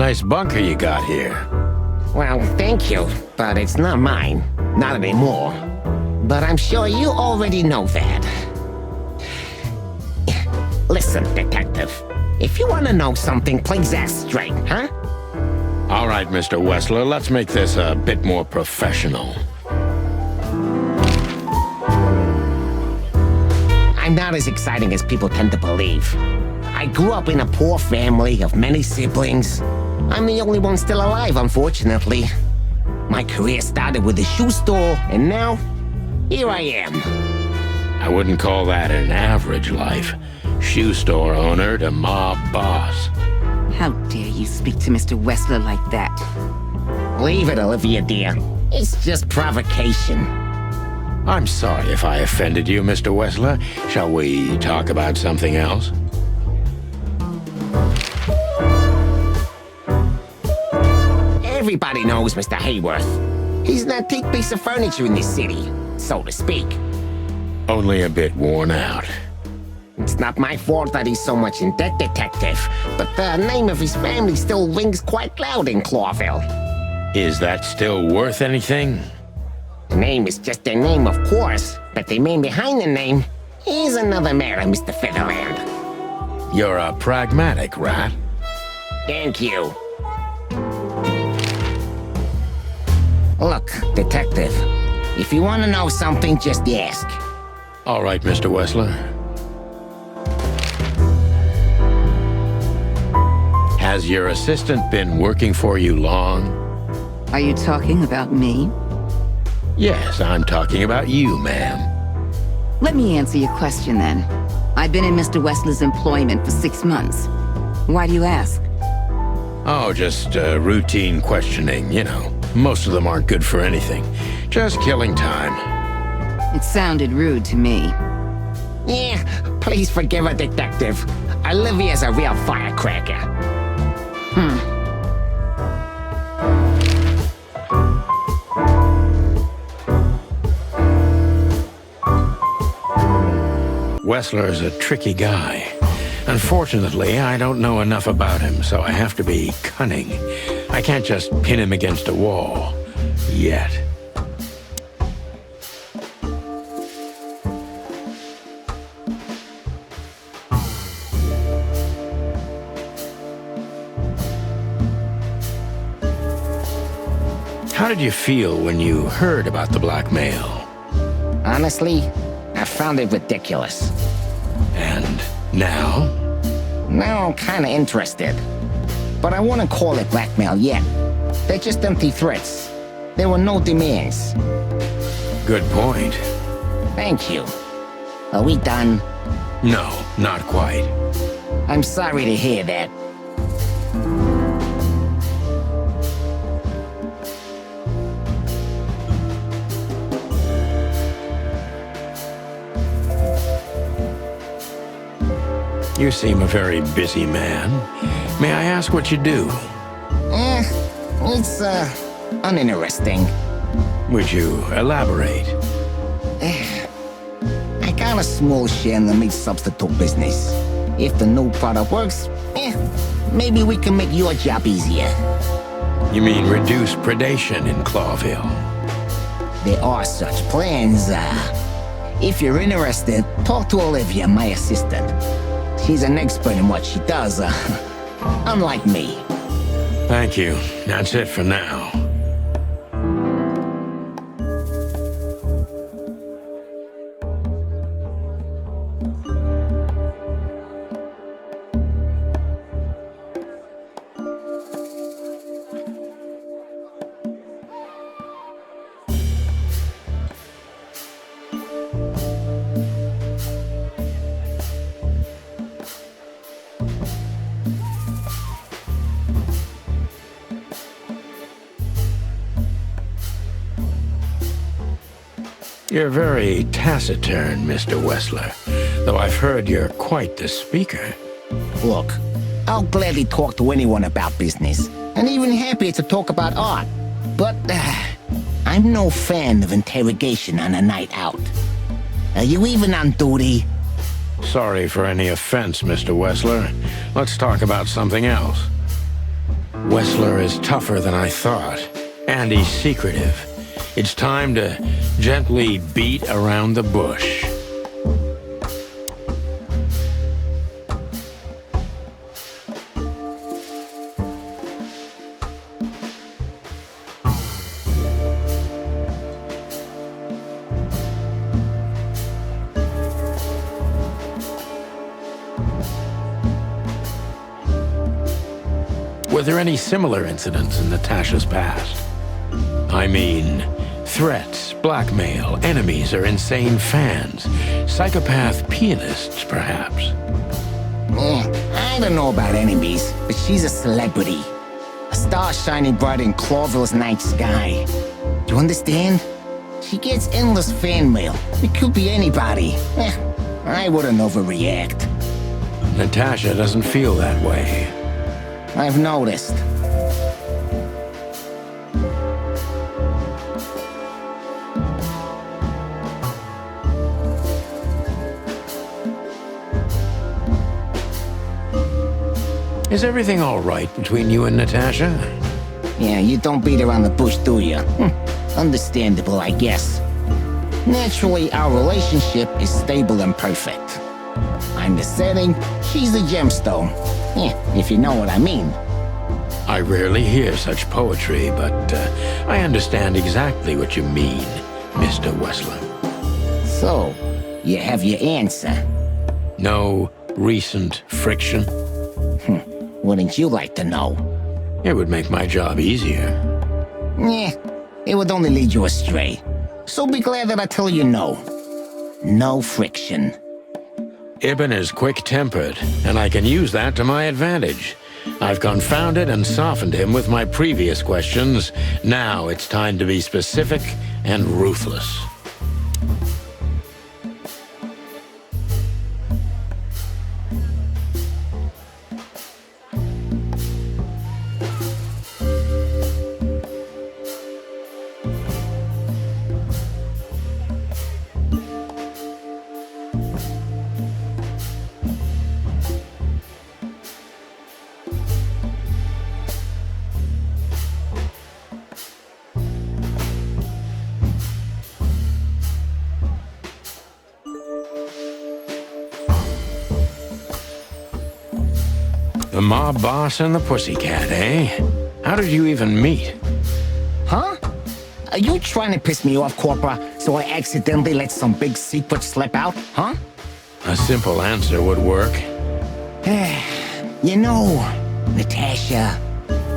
Nice bunker you got here. Well, thank you, but it's not mine. Not anymore. But I'm sure you already know that. Listen, detective. If you want to know something, please ask straight, huh? All right, Mr. Wessler, let's make this a bit more professional. I'm not as exciting as people tend to believe. I grew up in a poor family of many siblings. I'm the only one still alive, unfortunately. My career started with a shoe store, and now, here I am. I wouldn't call that an average life. Shoe store owner to mob boss. How dare you speak to Mr. Wessler like that? Leave it, Olivia, dear. It's just provocation. I'm sorry if I offended you, Mr. Wessler. Shall we talk about something else? Everybody knows Mr. Hayworth. He's an antique piece of furniture in this city, so to speak. Only a bit worn out. It's not my fault that he's so much in debt, detective, but the name of his family still rings quite loud in Clawville. Is that still worth anything? The name is just their name, of course, but the man behind the name is another matter, Mr. Featherland. You're a pragmatic rat. Thank you. Look, detective, if you want to know something, just ask. All right, Mr. Wessler. Has your assistant been working for you long? Are you talking about me? Yes, I'm talking about you, ma'am. Let me answer your question then. I've been in Mr. Wessler's employment for 6 months. Why do you ask? Oh, just routine questioning, you know. Most of them aren't good for anything. Just killing time. It sounded rude to me. Yeah, please forgive her, detective. Olivia's a real firecracker. Wessler's a tricky guy. Unfortunately, I don't know enough about him, so I have to be cunning. I can't just pin him against a wall. Yet. How did you feel when you heard about the blackmail? Honestly, I found it ridiculous. And now? Now I'm kinda interested. But I wouldn't call it blackmail yet. They're just empty threats. There were no demands. Good point. Thank you. Are we done? No, not quite. I'm sorry to hear that. You seem a very busy man. May I ask what you do? It's, uninteresting. Would you elaborate? I got a small share in the meat substitute business. If the new product works, maybe we can make your job easier. You mean reduce predation in Clawville? There are such plans. If you're interested, talk to Olivia, my assistant. She's an expert in what she does, unlike me. Thank you. That's it for now. You're very taciturn, Mr. Wessler, though I've heard you're quite the speaker. Look, I'll gladly talk to anyone about business, and even happier to talk about art. But I'm no fan of interrogation on a night out. Are you even on duty? Sorry for any offense, Mr. Wessler. Let's talk about something else. Wessler is tougher than I thought, and he's secretive. It's time to gently beat around the bush. Were there any similar incidents in Natasha's past? I mean, threats, blackmail, enemies, or insane fans. Psychopath pianists, perhaps. I don't know about enemies, but she's a celebrity. A star shining bright in Clawville's night sky. Do you understand? She gets endless fan mail. It could be anybody. I wouldn't overreact. Natasha doesn't feel that way. I've noticed. Is everything all right between you and Natasha? Yeah, you don't beat around the bush, do you? Understandable, I guess. Naturally, our relationship is stable and perfect. I'm the setting, she's the gemstone. Yeah, if you know what I mean. I rarely hear such poetry, but I understand exactly what you mean, Mr. Wessler. So, you have your answer. No recent friction? Wouldn't you like to know? It would make my job easier. Yeah, it would only lead you astray. So be glad that I tell you no. No friction. Ibn is quick-tempered, and I can use that to my advantage. I've confounded and softened him with my previous questions. Now it's time to be specific and ruthless. The mob boss and the pussycat, eh? How did you even meet? Huh? Are you trying to piss me off, Corpora, so I accidentally let some big secret slip out, huh? A simple answer would work. You know, Natasha,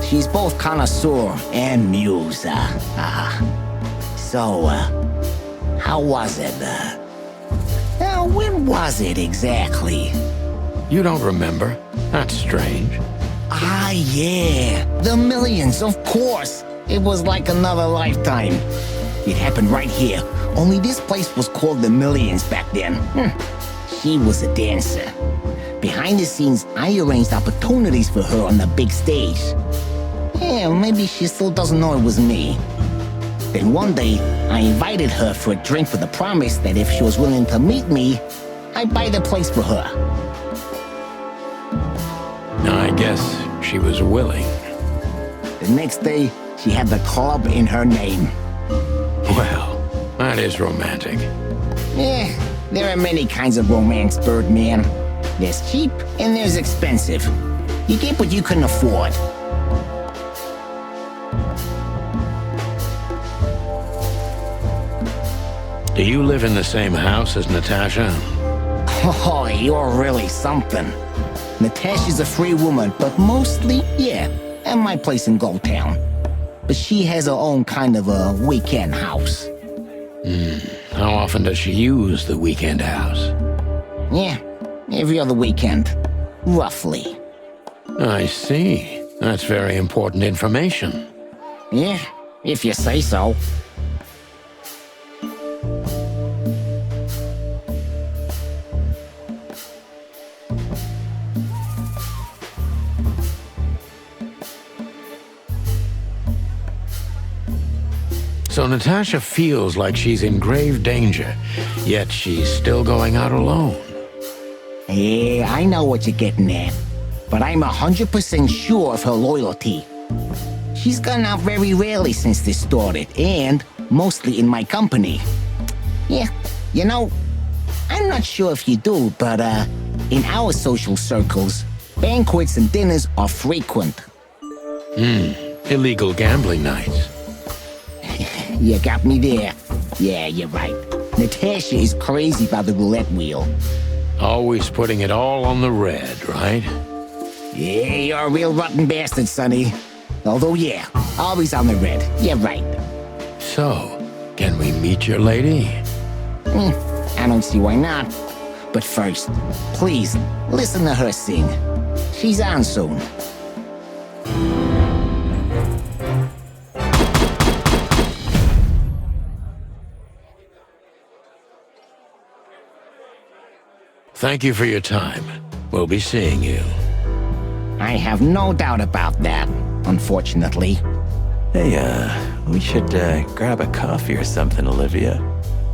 she's both connoisseur and muse. So, how was it? When was it exactly? You don't remember? That's strange. Ah, yeah. The millions, of course. It was like another lifetime. It happened right here. Only this place was called the Millions back then. She was a dancer. Behind the scenes, I arranged opportunities for her on the big stage. Yeah, maybe she still doesn't know it was me. Then one day, I invited her for a drink with the promise that if she was willing to meet me, I'd buy the place for her. I guess she was willing. The next day, she had the club in her name. Well, that is romantic. Yeah, there are many kinds of romance, Birdman. There's cheap and there's expensive. You get what you can afford. Do you live in the same house as Natasha? Oh, you're really something. Natasha's a free woman, but mostly, yeah, at my place in Goldtown. But she has her own kind of a weekend house. How often does she use the weekend house? Yeah, every other weekend, roughly. I see. That's very important information. Yeah, if you say so. So Natasha feels like she's in grave danger, yet she's still going out alone. Yeah, I know what you're getting at. But I'm 100% sure of her loyalty. She's gone out very rarely since this started, and mostly in my company. Yeah, you know, I'm not sure if you do, but in our social circles, banquets and dinners are frequent. Illegal gambling nights. You got me there. Yeah, you're right. Natasha is crazy about the roulette wheel. Always putting it all on the red, right? Yeah, you're a real rotten bastard, Sonny. Although, yeah, always on the red. You're right. So, can we meet your lady? I don't see why not. But first, please, listen to her sing. She's on soon. Thank you for your time. We'll be seeing you. I have no doubt about that, unfortunately. Hey, we should grab a coffee or something, Olivia.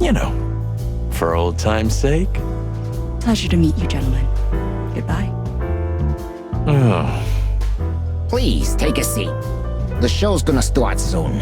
You know, for old time's sake. Pleasure to meet you, gentlemen. Goodbye. Oh, Please, take a seat. The show's gonna start soon.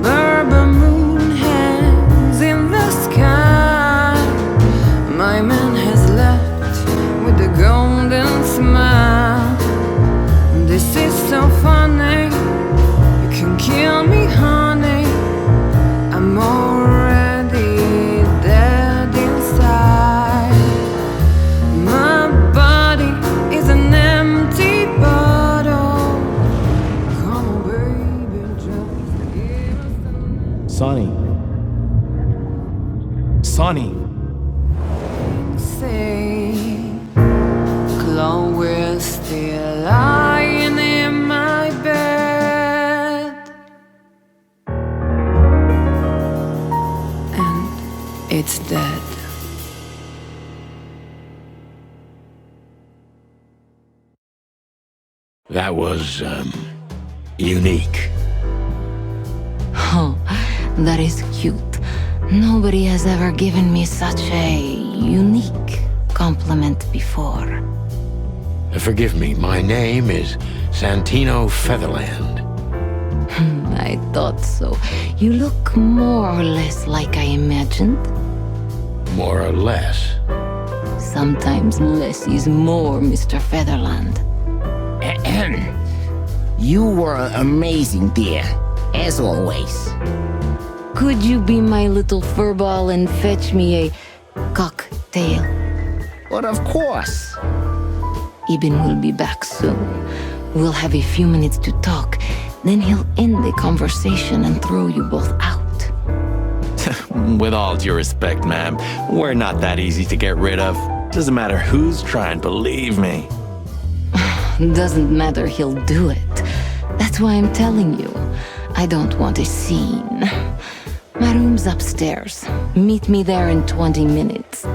Bourbon moon hangs in the sky. My man has left with a golden smile. This is so funny. You can kill me, honey. I'm already dead inside. My body is an empty bottle. Come on, baby, just give us a Sonny. Sonny. say. Chloe's still lying in my bed, and it's dead. That was, unique. Oh, that is cute. Nobody has ever given me such a unique compliment before. Forgive me, my name is Santino Featherland. I thought so. You look more or less like I imagined. More or less. Sometimes less is more, Mr. Featherland. Ahem. You were amazing, dear, as always. Could you be my little furball and fetch me a cocktail? But of course. Ibn will be back soon. We'll have a few minutes to talk. Then he'll end the conversation and throw you both out. With all due respect, ma'am, we're not that easy to get rid of. Doesn't matter who's trying, believe me. Doesn't matter, he'll do it. That's why I'm telling you. I don't want a scene. My room's upstairs. Meet me there in 20 minutes.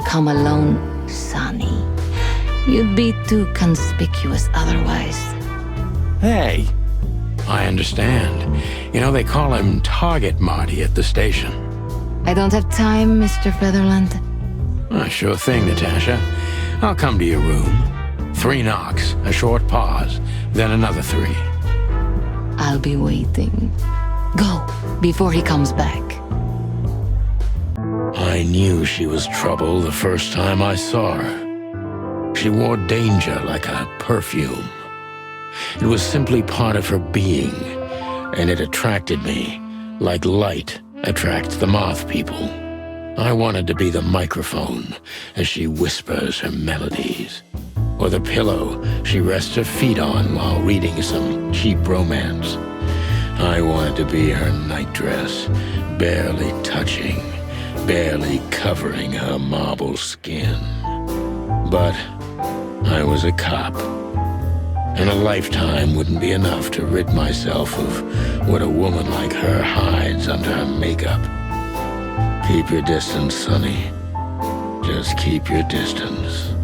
Come alone, Sonny. You'd be too conspicuous otherwise. Hey, I understand. You know, they call him Target Marty at the station. I don't have time, Mr. Featherland. Sure thing, Natasha. I'll come to your room. 3 knocks, a short pause, then another 3. I'll be waiting. Go, before he comes back. I knew she was trouble the first time I saw her. She wore danger like a perfume. It was simply part of her being, and it attracted me, like light attracts the moth people. I wanted to be the microphone as she whispers her melodies, or the pillow she rests her feet on while reading some cheap romance. I wanted to be her nightdress, barely touching, barely covering her marble skin. But I was a cop, and a lifetime wouldn't be enough to rid myself of what a woman like her hides under her makeup. Keep your distance, Sonny. Just keep your distance.